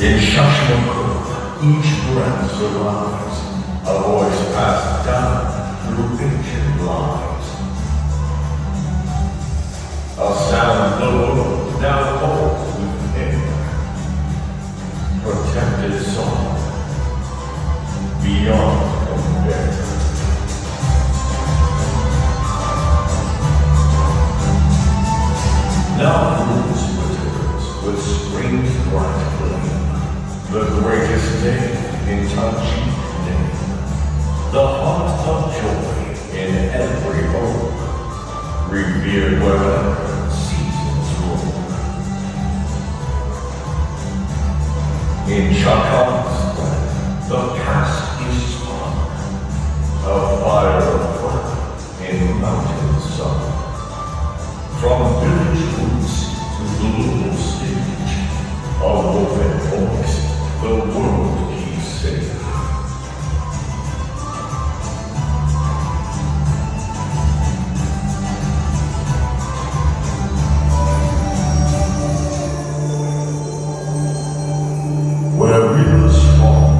In Shashmoku, each breath survives, a voice passed down through ancient lives. A sound the world now holds within, protected song, beyond compare. Now moves with spring's bright flame, the greatest day in Taджikской, the heart of joy in every home, revered wherever seasons roam. In Chakal's the past is spun, a fire of fire in mountain sun. From village roots to global stage, a woven voice, the world keeps singing. Where rivers fall